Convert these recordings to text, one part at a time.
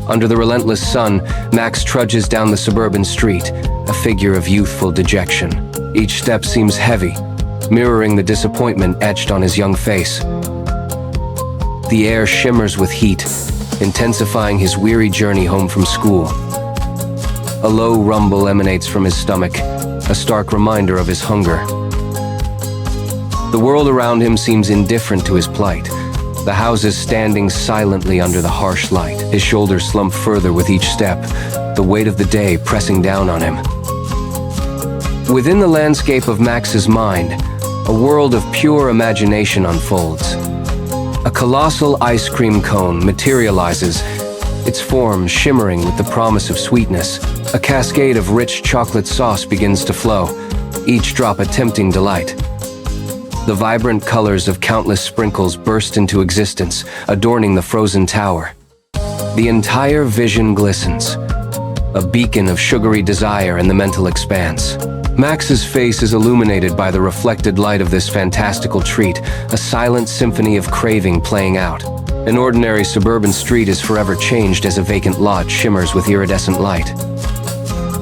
Under the relentless sun, Max trudges down the suburban street, a figure of youthful dejection. Each step seems heavy, mirroring the disappointment etched on his young face. The air shimmers with heat, intensifying his weary journey home from school. A low rumble emanates from his stomach, a stark reminder of his hunger. The world around him seems indifferent to his plight, the houses standing silently under the harsh light. His shoulders slump further with each step, the weight of the day pressing down on him. Within the landscape of Max's mind, a world of pure imagination unfolds. A colossal ice cream cone materializes, its form shimmering with the promise of sweetness. A cascade of rich chocolate sauce begins to flow, each drop a tempting delight. The vibrant colors of countless sprinkles burst into existence, adorning the frozen tower. The entire vision glistens, a beacon of sugary desire in the mental expanse. Max's face is illuminated by the reflected light of this fantastical treat, a silent symphony of craving playing out. An ordinary suburban street is forever changed as a vacant lot shimmers with iridescent light.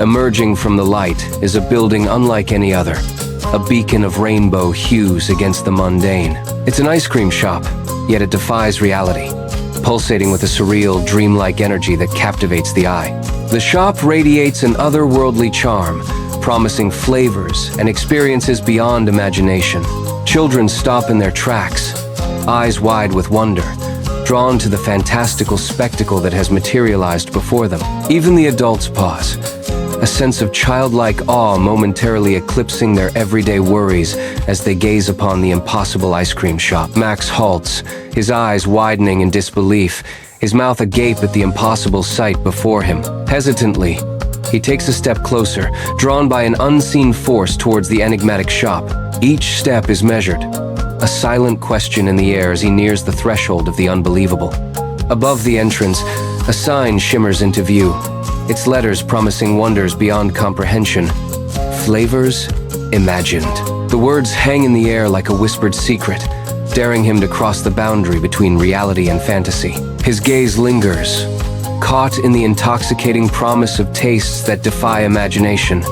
Emerging from the light is a building unlike any other, a beacon of rainbow hues against the mundane. It's an ice cream shop, yet it defies reality, pulsating with a surreal, dreamlike energy that captivates the eye. The shop radiates an otherworldly charm, promising flavors and experiences beyond imagination. Children stop in their tracks, eyes wide with wonder, drawn to the fantastical spectacle that has materialized before them. Even the adults pause, a sense of childlike awe momentarily eclipsing their everyday worries as they gaze upon the impossible ice cream shop. Max halts, his eyes widening in disbelief, his mouth agape at the impossible sight before him. Hesitantly, he takes a step closer, drawn by an unseen force towards the enigmatic shop. Each step is measured, a silent question in the air as he nears the threshold of the unbelievable. Above the entrance, a sign shimmers into view, its letters promising wonders beyond comprehension. Flavors imagined. The words hang in the air like a whispered secret, daring him to cross the boundary between reality and fantasy. His gaze lingers, caught in the intoxicating promise of tastes that defy imagination,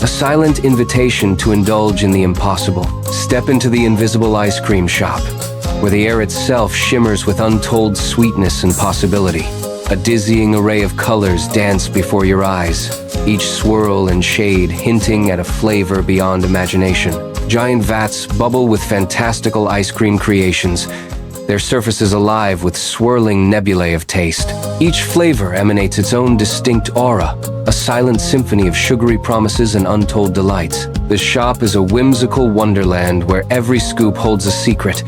a silent invitation to indulge in the impossible. Step into the Invisible Ice Cream Shop, where the air itself shimmers with untold sweetness and possibility. A dizzying array of colors dance before your eyes, each swirl and shade hinting at a flavor beyond imagination. Giant vats bubble with fantastical ice cream creations, their surfaces alive with swirling nebulae of taste. Each flavor emanates its own distinct aura, a silent symphony of sugary promises and untold delights. The shop is a whimsical wonderland where every scoop holds a secret,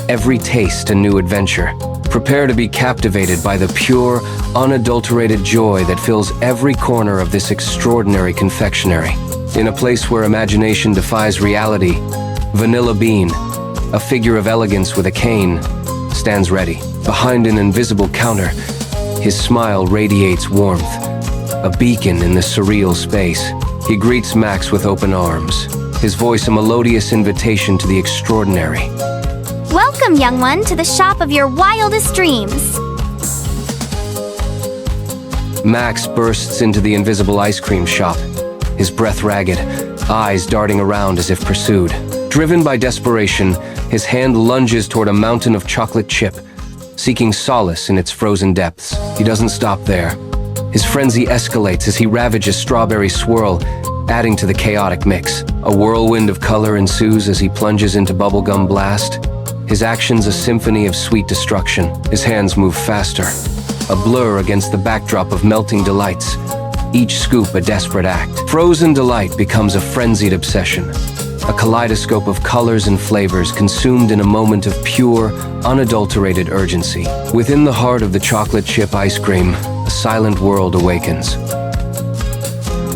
every taste a new adventure. Prepare to be captivated by the pure, unadulterated joy that fills every corner of this extraordinary confectionery. In a place where imagination defies reality, Vanilla Bean, a figure of elegance with a cane, stands ready. Behind an invisible counter, his smile radiates warmth, a beacon in the surreal space. He greets Max with open arms, his voice a melodious invitation to the extraordinary. Welcome, young one, to the shop of your wildest dreams. Max bursts into the Invisible Ice Cream Shop, his breath ragged, eyes darting around as if pursued. Driven by desperation, his hand lunges toward a mountain of chocolate chip, seeking solace in its frozen depths. He doesn't stop there. His frenzy escalates as he ravages Strawberry Swirl, adding to the chaotic mix. A whirlwind of color ensues as he plunges into Bubblegum Blast, his actions a symphony of sweet destruction. His hands move faster, a blur against the backdrop of melting delights, each scoop a desperate act. Frozen delight becomes a frenzied obsession, a kaleidoscope of colors and flavors consumed in a moment of pure, unadulterated urgency. Within the heart of the chocolate chip ice cream, a silent world awakens.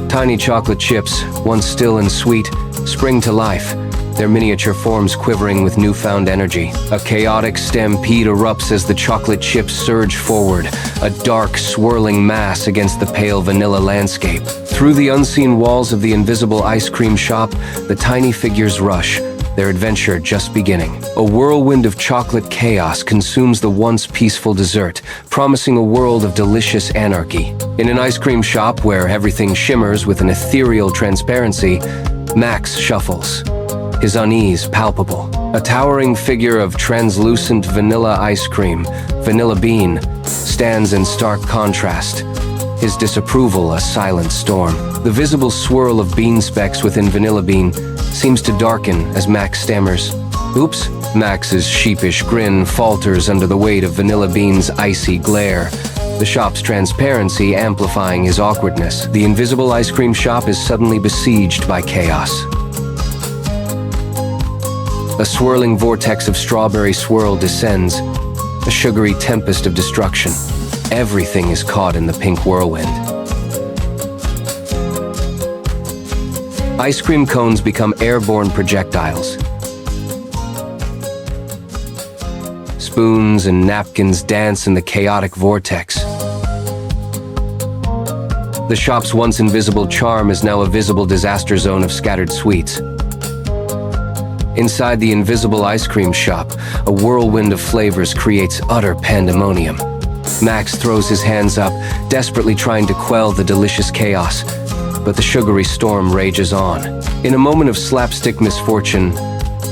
Tiny chocolate chips, once still and sweet, spring to life, their miniature forms quivering with newfound energy. A chaotic stampede erupts as the chocolate chips surge forward, a dark, swirling mass against the pale vanilla landscape. Through the unseen walls of the Invisible Ice Cream Shop, the tiny figures rush, their adventure just beginning. A whirlwind of chocolate chaos consumes the once peaceful dessert, promising a world of delicious anarchy. In an ice cream shop where everything shimmers with an ethereal transparency, Max shuffles, his unease palpable. A towering figure of translucent vanilla ice cream, Vanilla Bean, stands in stark contrast, his disapproval a silent storm. The visible swirl of bean specks within Vanilla Bean seems to darken as Max stammers, "Oops." Max's sheepish grin falters under the weight of Vanilla Bean's icy glare, the shop's transparency amplifying his awkwardness. The Invisible Ice Cream Shop is suddenly besieged by chaos. A swirling vortex of strawberry swirl descends, a sugary tempest of destruction. Everything is caught in the pink whirlwind. Ice cream cones become airborne projectiles. Spoons and napkins dance in the chaotic vortex. The shop's once invisible charm is now a visible disaster zone of scattered sweets. Inside the Invisible Ice Cream Shop, a whirlwind of flavors creates utter pandemonium. Max throws his hands up, desperately trying to quell the delicious chaos, but the sugary storm rages on. In a moment of slapstick misfortune,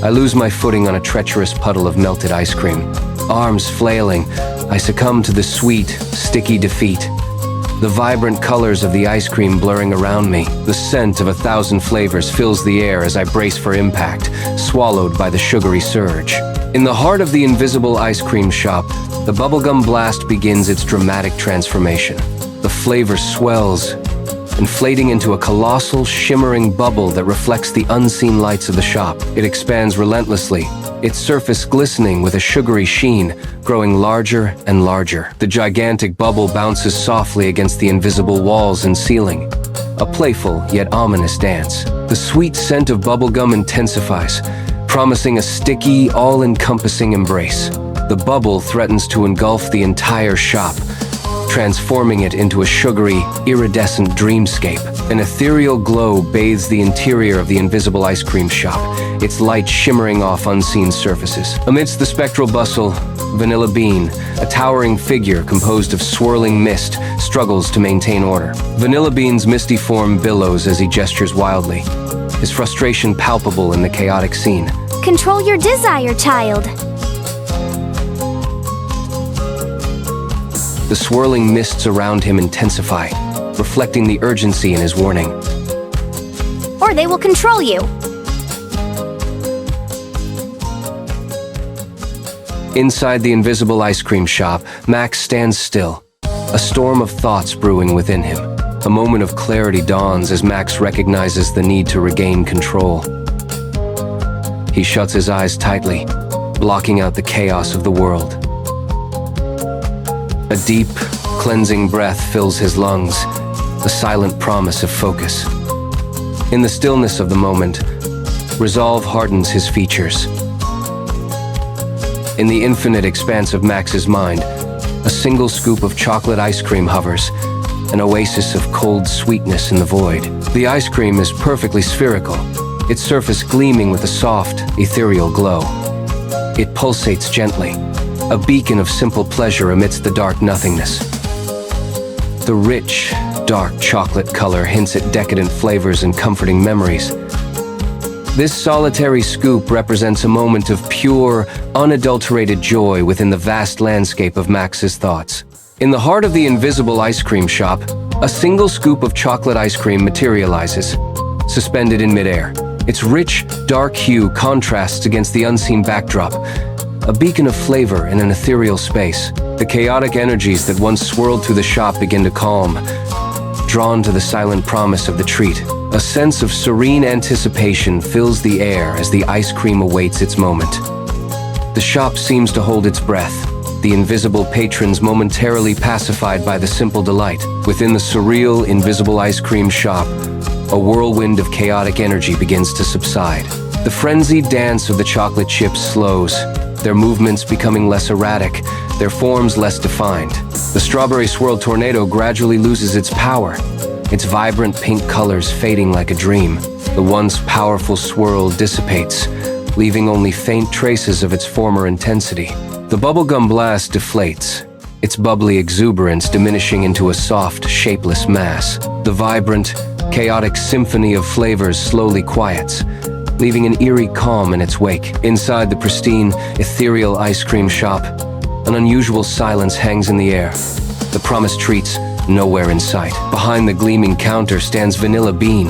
I lose my footing on a treacherous puddle of melted ice cream. Arms flailing, I succumb to the sweet, sticky defeat. The vibrant colors of the ice cream blurring around me. The scent of 1,000 flavors fills the air as I brace for impact, swallowed by the sugary surge. In the heart of the Invisible Ice Cream Shop, the bubblegum blast begins its dramatic transformation. The flavor swells, inflating into a colossal, shimmering bubble that reflects the unseen lights of the shop. It expands relentlessly, its surface glistening with a sugary sheen, growing larger and larger. The gigantic bubble bounces softly against the invisible walls and ceiling, a playful yet ominous dance. The sweet scent of bubblegum intensifies, promising a sticky, all-encompassing embrace. The bubble threatens to engulf the entire shop, transforming it into a sugary, iridescent dreamscape. An ethereal glow bathes the interior of the Invisible Ice Cream Shop, its light shimmering off unseen surfaces. Amidst the spectral bustle, Vanilla Bean, a towering figure composed of swirling mist, struggles to maintain order. Vanilla Bean's misty form billows as he gestures wildly, his frustration palpable in the chaotic scene. Control your desire, child. The swirling mists around him intensify, reflecting the urgency in his warning. Or they will control you. Inside the Invisible Ice Cream Shop, Max stands still, a storm of thoughts brewing within him. A moment of clarity dawns as Max recognizes the need to regain control. He shuts his eyes tightly, blocking out the chaos of the world. A deep, cleansing breath fills his lungs, a silent promise of focus. In the stillness of the moment, resolve hardens his features. In the infinite expanse of Max's mind, a single scoop of chocolate ice cream hovers, an oasis of cold sweetness in the void. The ice cream is perfectly spherical, its surface gleaming with a soft, ethereal glow. It pulsates gently, a beacon of simple pleasure amidst the dark nothingness. The rich, dark chocolate color hints at decadent flavors and comforting memories. This solitary scoop represents a moment of pure, unadulterated joy within the vast landscape of Max's thoughts. In the heart of the Invisible Ice Cream Shop, a single scoop of chocolate ice cream materializes, suspended in midair. Its rich, dark hue contrasts against the unseen backdrop, a beacon of flavor in an ethereal space. The chaotic energies that once swirled through the shop begin to calm, drawn to the silent promise of the treat. A sense of serene anticipation fills the air as the ice cream awaits its moment. The shop seems to hold its breath, the invisible patrons momentarily pacified by the simple delight. Within the surreal, invisible ice cream shop, a whirlwind of chaotic energy begins to subside. The frenzied dance of the chocolate chips slows, their movements becoming less erratic, their forms less defined. The strawberry swirl tornado gradually loses its power, its vibrant pink colors fading like a dream. The once powerful swirl dissipates, leaving only faint traces of its former intensity. The bubblegum blast deflates, its bubbly exuberance diminishing into a soft, shapeless mass. The vibrant, chaotic symphony of flavors slowly quiets, leaving an eerie calm in its wake. Inside the pristine, ethereal ice cream shop, an unusual silence hangs in the air. The promised treats nowhere in sight. Behind the gleaming counter stands Vanilla Bean,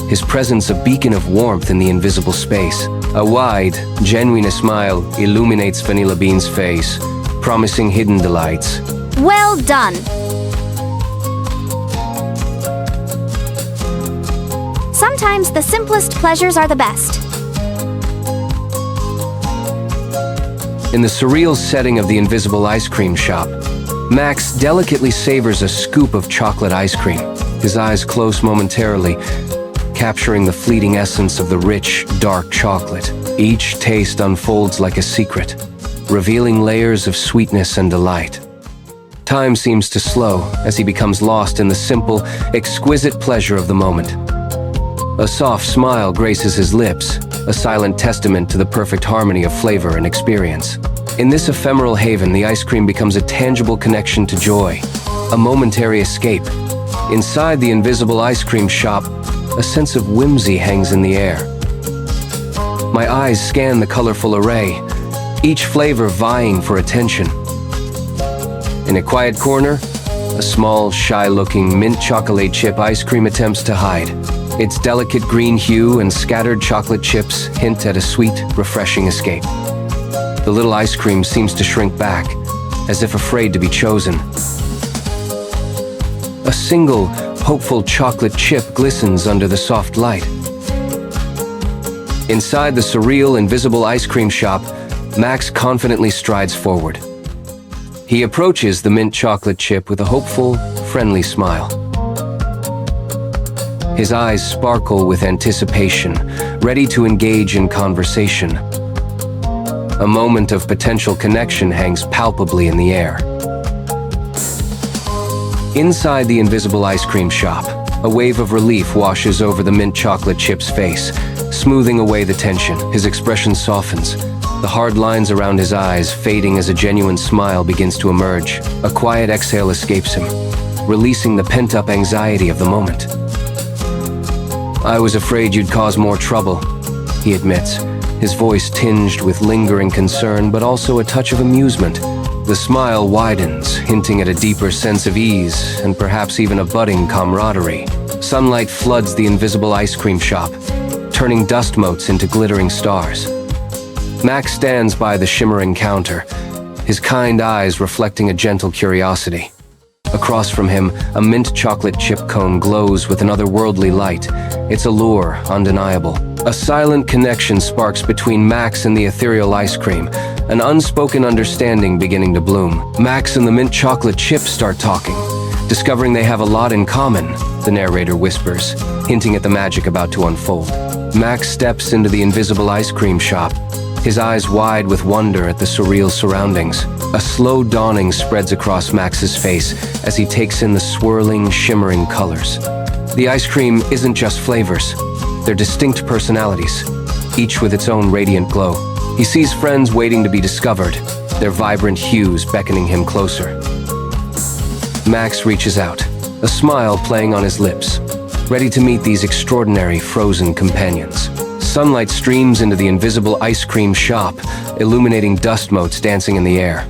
his presence a beacon of warmth in the invisible space. A wide, genuine smile illuminates Vanilla Bean's face, promising hidden delights. Well done! Sometimes the simplest pleasures are the best. In the surreal setting of the Invisible Ice Cream Shop, Max delicately savors a scoop of chocolate ice cream, his eyes close momentarily, capturing the fleeting essence of the rich, dark chocolate. Each taste unfolds like a secret, revealing layers of sweetness and delight. Time seems to slow as he becomes lost in the simple, exquisite pleasure of the moment. A soft smile graces his lips, a silent testament to the perfect harmony of flavor and experience. In this ephemeral haven, the ice cream becomes a tangible connection to joy, a momentary escape. Inside the Invisible Ice Cream Shop, a sense of whimsy hangs in the air. My eyes scan the colorful array, each flavor vying for attention. In a quiet corner, a small, shy-looking mint chocolate chip ice cream attempts to hide. Its delicate green hue and scattered chocolate chips hint at a sweet, refreshing escape. The little ice cream seems to shrink back, as if afraid to be chosen. A single, hopeful chocolate chip glistens under the soft light. Inside the surreal, invisible ice cream shop, Max confidently strides forward. He approaches the mint chocolate chip with a hopeful, friendly smile. His eyes sparkle with anticipation, ready to engage in conversation. A moment of potential connection hangs palpably in the air. Inside the Invisible Ice Cream Shop, a wave of relief washes over the mint chocolate chip's face, smoothing away the tension. His expression softens, the hard lines around his eyes fading as a genuine smile begins to emerge. A quiet exhale escapes him, releasing the pent-up anxiety of the moment. "I was afraid you'd cause more trouble," he admits, his voice tinged with lingering concern but also a touch of amusement. The smile widens, hinting at a deeper sense of ease and perhaps even a budding camaraderie. Sunlight floods the Invisible Ice Cream Shop, turning dust motes into glittering stars. Max stands by the shimmering counter, his kind eyes reflecting a gentle curiosity. Across from him, a mint chocolate chip cone glows with an otherworldly light, its allure undeniable. A silent connection sparks between Max and the ethereal ice cream, an unspoken understanding beginning to bloom. Max and the mint chocolate chip start talking, discovering they have a lot in common, the narrator whispers, hinting at the magic about to unfold. Max steps into the Invisible Ice Cream Shop, his eyes wide with wonder at the surreal surroundings. A slow dawning spreads across Max's face as he takes in the swirling, shimmering colors. The ice cream isn't just flavors, they're distinct personalities, each with its own radiant glow. He sees friends waiting to be discovered, their vibrant hues beckoning him closer. Max reaches out, a smile playing on his lips, ready to meet these extraordinary frozen companions. Sunlight streams into the Invisible Ice Cream Shop, illuminating dust motes dancing in the air.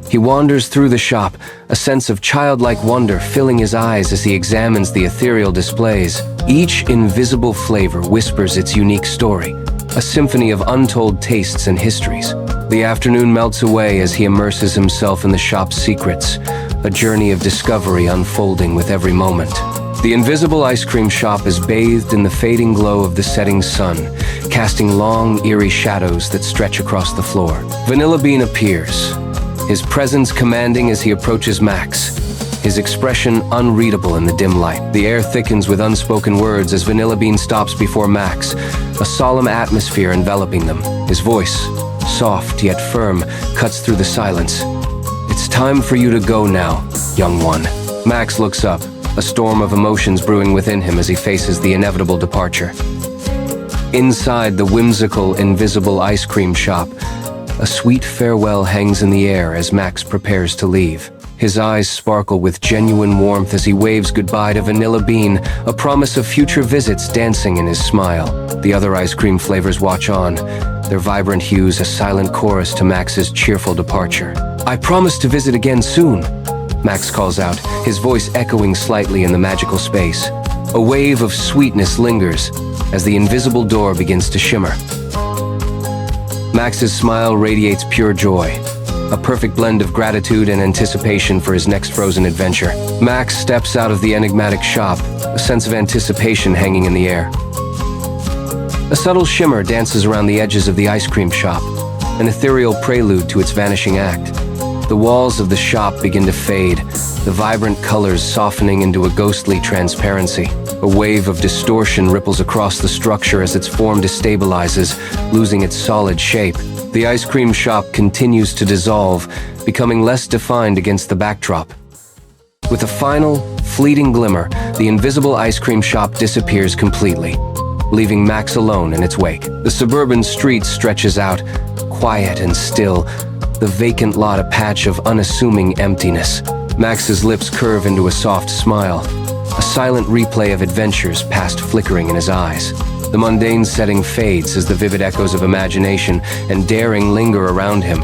He wanders through the shop, a sense of childlike wonder filling his eyes as he examines the ethereal displays. Each invisible flavor whispers its unique story, a symphony of untold tastes and histories. The afternoon melts away as he immerses himself in the shop's secrets, a journey of discovery unfolding with every moment. The Invisible Ice Cream Shop is bathed in the fading glow of the setting sun, casting long, eerie shadows that stretch across the floor. Vanilla Bean appears, his presence commanding as he approaches Max, his expression unreadable in the dim light. The air thickens with unspoken words as Vanilla Bean stops before Max, a solemn atmosphere enveloping them. His voice, soft yet firm, cuts through the silence. "It's time for you to go now, young one." Max looks up, a storm of emotions brewing within him as he faces the inevitable departure. Inside the whimsical Invisible Ice Cream Shop, a sweet farewell hangs in the air as Max prepares to leave. His eyes sparkle with genuine warmth as he waves goodbye to Vanilla Bean, a promise of future visits dancing in his smile. The other ice cream flavors watch on, their vibrant hues a silent chorus to Max's cheerful departure. "I promise to visit again soon," Max calls out, his voice echoing slightly in the magical space. A wave of sweetness lingers as the invisible door begins to shimmer. Max's smile radiates pure joy, a perfect blend of gratitude and anticipation for his next frozen adventure. Max steps out of the enigmatic shop, a sense of anticipation hanging in the air. A subtle shimmer dances around the edges of the ice cream shop, an ethereal prelude to its vanishing act. The walls of the shop begin to fade, the vibrant colors softening into a ghostly transparency. A wave of distortion ripples across the structure as its form destabilizes, losing its solid shape. The ice cream shop continues to dissolve, becoming less defined against the backdrop. With a final, fleeting glimmer, the invisible ice cream shop disappears completely, leaving Max alone in its wake. The suburban street stretches out, quiet and still, the vacant lot a patch of unassuming emptiness. Max's lips curve into a soft smile, a silent replay of adventures past flickering in his eyes. The mundane setting fades as the vivid echoes of imagination and daring linger around him.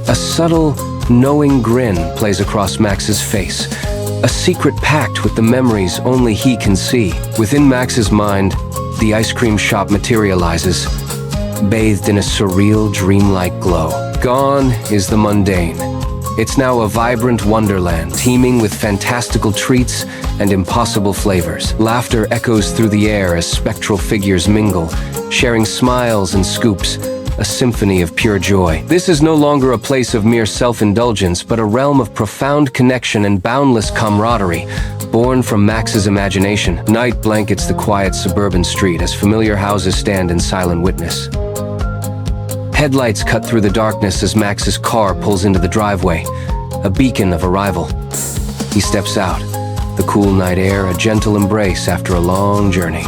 A subtle, knowing grin plays across Max's face, a secret pact with the memories only he can see. Within Max's mind, the ice cream shop materializes, bathed in a surreal, dreamlike glow. Gone is the mundane. It's now a vibrant wonderland, teeming with fantastical treats and impossible flavors. Laughter echoes through the air as spectral figures mingle, sharing smiles and scoops, a symphony of pure joy. This is no longer a place of mere self-indulgence, but a realm of profound connection and boundless camaraderie, born from Max's imagination. Night blankets the quiet suburban street as familiar houses stand in silent witness. Headlights cut through the darkness as Max's car pulls into the driveway, a beacon of arrival. He steps out, the cool night air a gentle embrace after a long journey.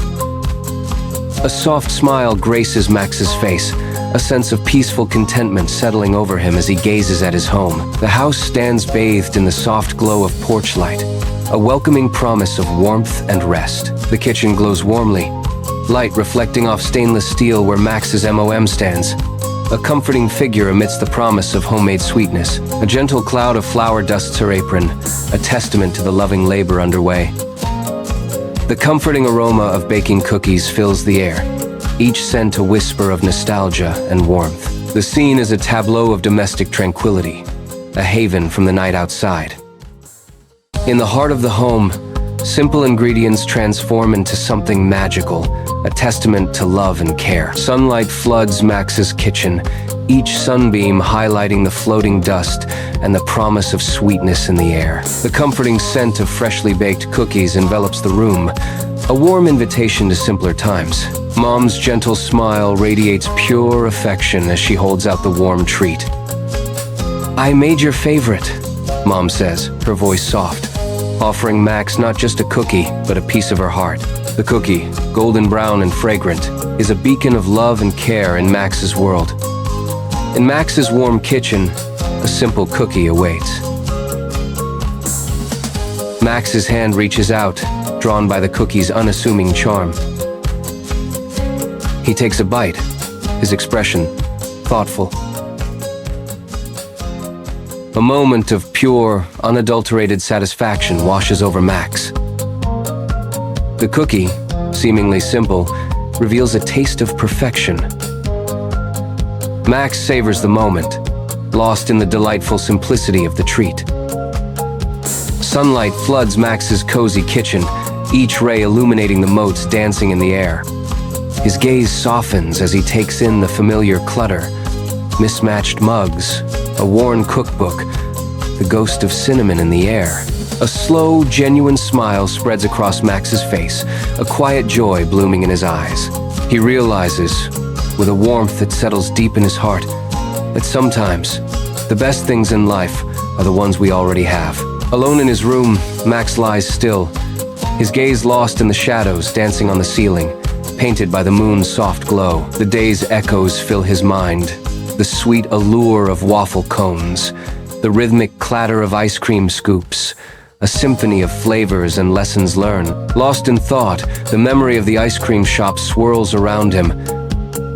A soft smile graces Max's face, a sense of peaceful contentment settling over him as he gazes at his home. The house stands bathed in the soft glow of porch light, a welcoming promise of warmth and rest. The kitchen glows warmly, light reflecting off stainless steel where Max's MOM stands, a comforting figure amidst the promise of homemade sweetness. A gentle cloud of flour dusts her apron, a testament to the loving labor underway. The comforting aroma of baking cookies fills the air, each scent a whisper of nostalgia and warmth. The scene is a tableau of domestic tranquility, a haven from the night outside. In the heart of the home, simple ingredients transform into something magical, a testament to love and care. Sunlight floods Max's kitchen, each sunbeam highlighting the floating dust and the promise of sweetness in the air. The comforting scent of freshly baked cookies envelops the room, a warm invitation to simpler times. Mom's gentle smile radiates pure affection as she holds out the warm treat. "I made your favorite," Mom says, her voice soft, offering Max not just a cookie, but a piece of her heart. The cookie, golden brown and fragrant, is a beacon of love and care in Max's world. In Max's warm kitchen, a simple cookie awaits. Max's hand reaches out, drawn by the cookie's unassuming charm. He takes a bite, his expression thoughtful. A moment of pure, unadulterated satisfaction washes over Max. The cookie, seemingly simple, reveals a taste of perfection. Max savors the moment, lost in the delightful simplicity of the treat. Sunlight floods Max's cozy kitchen, each ray illuminating the motes dancing in the air. His gaze softens as he takes in the familiar clutter, mismatched mugs, a worn cookbook, the ghost of cinnamon in the air. A slow, genuine smile spreads across Max's face, a quiet joy blooming in his eyes. He realizes, with a warmth that settles deep in his heart, that sometimes the best things in life are the ones we already have. Alone in his room, Max lies still, his gaze lost in the shadows dancing on the ceiling, painted by the moon's soft glow. The day's echoes fill his mind. The sweet allure of waffle cones, the rhythmic clatter of ice cream scoops, a symphony of flavors and lessons learned. Lost in thought, the memory of the ice cream shop swirls around him,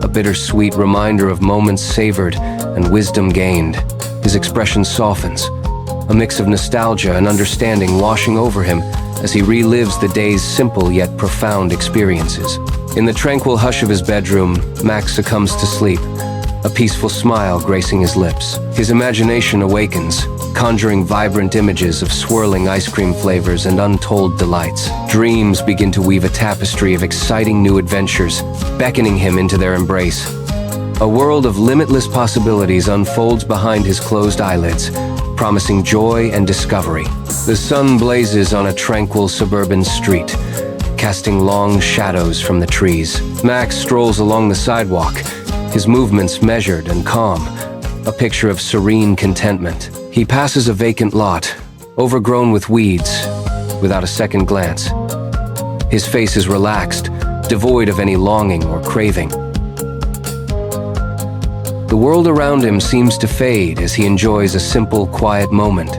a bittersweet reminder of moments savored and wisdom gained. His expression softens, a mix of nostalgia and understanding washing over him as he relives the day's simple yet profound experiences. In the tranquil hush of his bedroom, Max succumbs to sleep, a peaceful smile gracing his lips. His imagination awakens, conjuring vibrant images of swirling ice cream flavors and untold delights. Dreams begin to weave a tapestry of exciting new adventures, beckoning him into their embrace. A world of limitless possibilities unfolds behind his closed eyelids, promising joy and discovery. The sun blazes on a tranquil suburban street, casting long shadows from the trees. Max strolls along the sidewalk, his movements measured and calm, a picture of serene contentment. He passes a vacant lot, overgrown with weeds, without a second glance. His face is relaxed, devoid of any longing or craving. The world around him seems to fade as he enjoys a simple, quiet moment.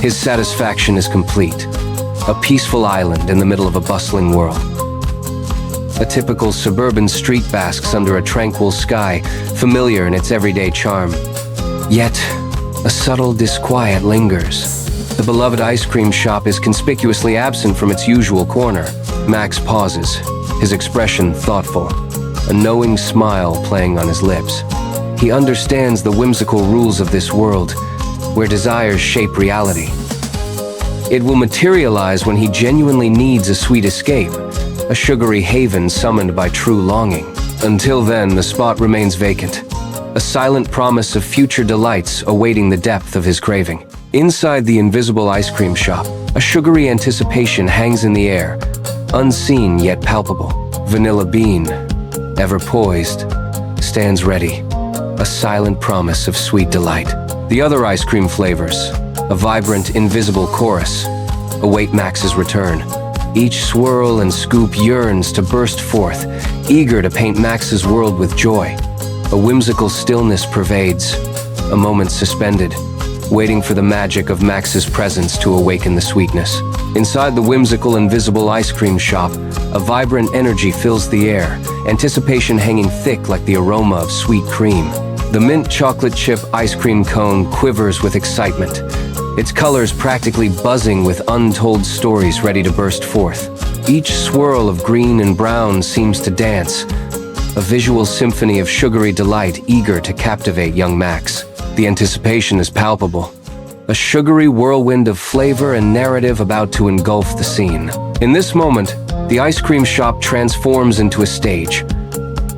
His satisfaction is complete, a peaceful island in the middle of a bustling world. A typical suburban street basks under a tranquil sky, familiar in its everyday charm. Yet, a subtle disquiet lingers. The beloved ice cream shop is conspicuously absent from its usual corner. Max pauses, his expression thoughtful, a knowing smile playing on his lips. He understands the whimsical rules of this world, where desires shape reality. It will materialize when he genuinely needs a sweet escape, a sugary haven summoned by true longing. Until then, the spot remains vacant, a silent promise of future delights awaiting the depth of his craving. Inside the Invisible Ice Cream Shop, a sugary anticipation hangs in the air, unseen yet palpable. Vanilla bean, ever poised, stands ready, a silent promise of sweet delight. The other ice cream flavors, a vibrant, invisible chorus, await Max's return. Each swirl and scoop yearns to burst forth, eager to paint Max's world with joy. A whimsical stillness pervades, a moment suspended, waiting for the magic of Max's presence to awaken the sweetness. Inside the whimsical Invisible Ice Cream Shop, a vibrant energy fills the air, anticipation hanging thick like the aroma of sweet cream. The mint chocolate chip ice cream cone quivers with excitement, its colors practically buzzing with untold stories ready to burst forth. Each swirl of green and brown seems to dance, a visual symphony of sugary delight eager to captivate young Max. The anticipation is palpable, a sugary whirlwind of flavor and narrative about to engulf the scene. In this moment, the ice cream shop transforms into a stage,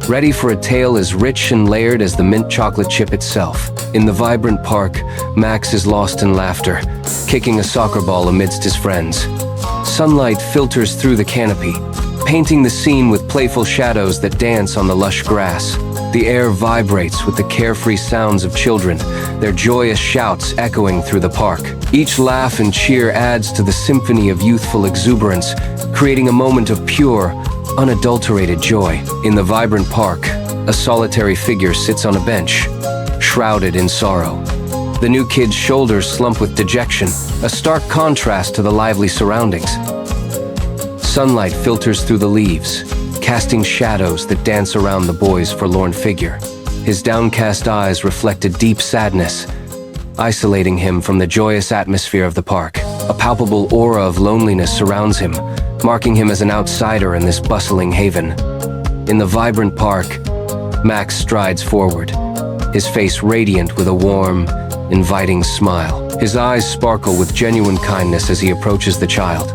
ready for a tale as rich and layered as the mint chocolate chip itself. In the vibrant park, Max is lost in laughter, kicking a soccer ball amidst his friends. Sunlight filters through the canopy, painting the scene with playful shadows that dance on the lush grass. The air vibrates with the carefree sounds of children, their joyous shouts echoing through the park. Each laugh and cheer adds to the symphony of youthful exuberance, creating a moment of pure, unadulterated joy. In the vibrant park, a solitary figure sits on a bench, shrouded in sorrow. The new kid's shoulders slump with dejection, a stark contrast to the lively surroundings. Sunlight filters through the leaves, casting shadows that dance around the boy's forlorn figure. His downcast eyes reflect a deep sadness, isolating him from the joyous atmosphere of the park. A palpable aura of loneliness surrounds him, marking him as an outsider in this bustling haven. In the vibrant park, Max strides forward, his face radiant with a warm, inviting smile. His eyes sparkle with genuine kindness as he approaches the child.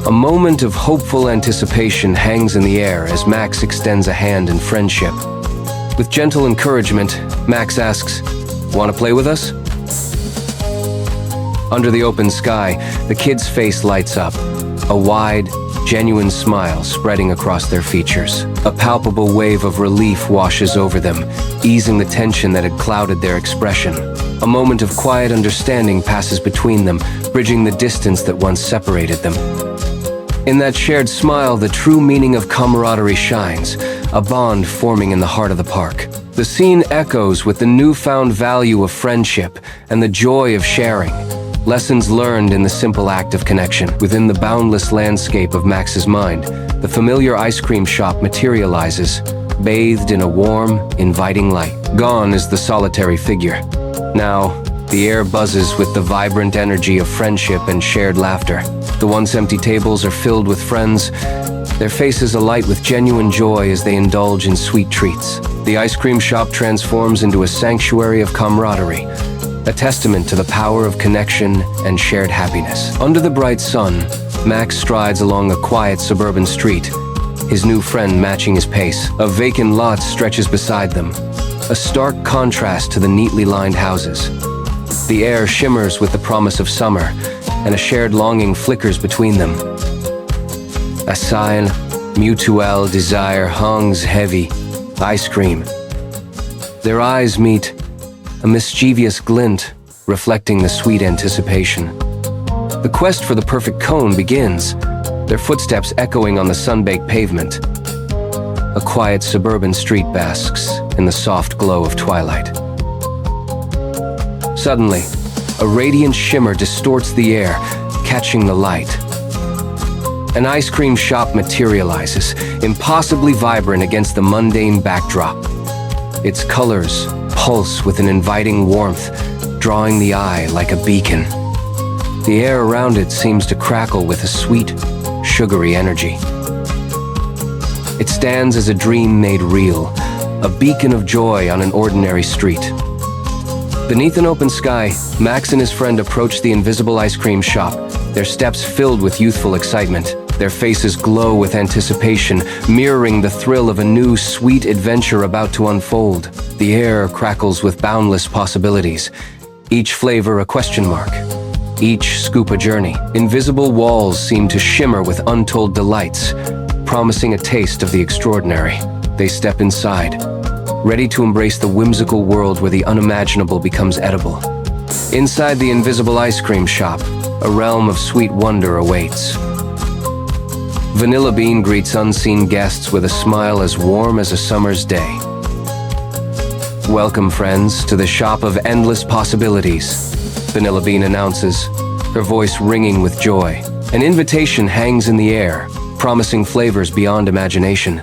A moment of hopeful anticipation hangs in the air as Max extends a hand in friendship. With gentle encouragement, Max asks, "Want to play with us?" Under the open sky, the kid's face lights up, a wide, genuine smile spreading across their features. A palpable wave of relief washes over them, easing the tension that had clouded their expression. A moment of quiet understanding passes between them, bridging the distance that once separated them. In that shared smile, the true meaning of camaraderie shines, a bond forming in the heart of the park. The scene echoes with the newfound value of friendship and the joy of sharing. Lessons learned in the simple act of connection. Within the boundless landscape of Max's mind, the familiar ice cream shop materializes, bathed in a warm, inviting light. Gone is the solitary figure. Now, the air buzzes with the vibrant energy of friendship and shared laughter. The once empty tables are filled with friends, their faces alight with genuine joy as they indulge in sweet treats. The ice cream shop transforms into a sanctuary of camaraderie, a testament to the power of connection and shared happiness. Under the bright sun, Max strides along a quiet suburban street, his new friend matching his pace. A vacant lot stretches beside them, a stark contrast to the neatly lined houses. The air shimmers with the promise of summer, and a shared longing flickers between them. A sign, mutual desire hangs heavy, ice cream. Their eyes meet, a mischievous glint, reflecting the sweet anticipation. The quest for the perfect cone begins, their footsteps echoing on the sun-baked pavement. A quiet suburban street basks in the soft glow of twilight. Suddenly, a radiant shimmer distorts the air, catching the light. An ice cream shop materializes, impossibly vibrant against the mundane backdrop. Its colors pulse with an inviting warmth, drawing the eye like a beacon. The air around it seems to crackle with a sweet, sugary energy. It stands as a dream made real, a beacon of joy on an ordinary street. Beneath an open sky, Max and his friend approach the Invincible Ice Cream Shop, their steps filled with youthful excitement. Their faces glow with anticipation, mirroring the thrill of a new, sweet adventure about to unfold. The air crackles with boundless possibilities, each flavor a question mark, each scoop a journey. Invisible walls seem to shimmer with untold delights, promising a taste of the extraordinary. They step inside, ready to embrace the whimsical world where the unimaginable becomes edible. Inside the Invisible Ice Cream Shop, a realm of sweet wonder awaits. Vanilla Bean greets unseen guests with a smile as warm as a summer's day. Welcome, friends, to the shop of endless possibilities, Vanilla Bean announces, her voice ringing with joy. An invitation hangs in the air, promising flavors beyond imagination.